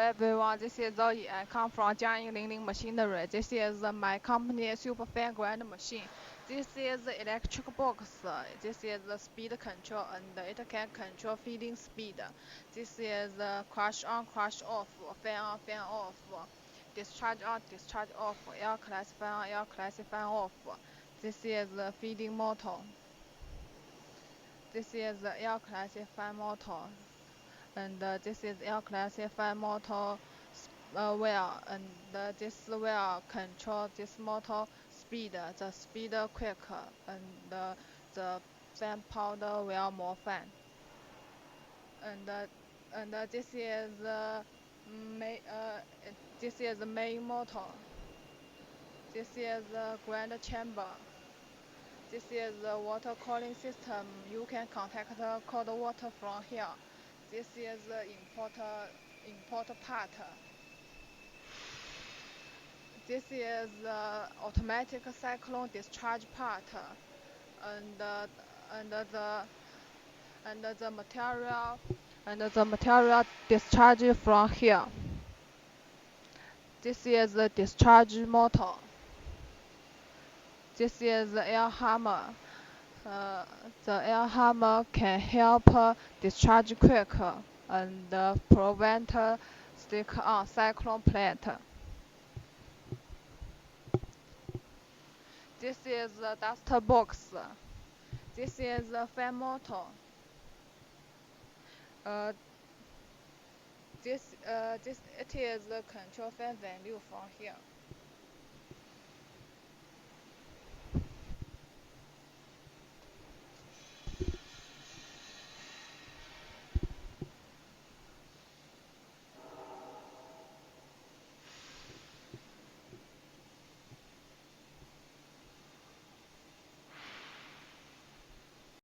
everyone, this is Zoe. I come from Jiangyin Lingling Machinery. This is my company super fan grand machine. This is the electric box. This is the speed control and it can control feeding speed. This is the crush on, crush off, fan off, discharge on, discharge off, air classifier on, air classifier off. This is the feeding motor. This is the air classifier motor. And this is air classifier motor wheel, and this wheel control this motor speed, the speed quick, and the fan powder will more fan. And this is main this is the main motor. This is the grand chamber. This is the water cooling system. You can contact cold water from here. This is the import part. This is the automatic cyclone discharge part, and and the the material discharge from here. This is the discharge motor. This is the air hammer. Uh, the air hammer can help discharge quick and prevent stick on cyclone plate. This is the duster box. This is the fan motor. Uh, this it is the control fan value from here.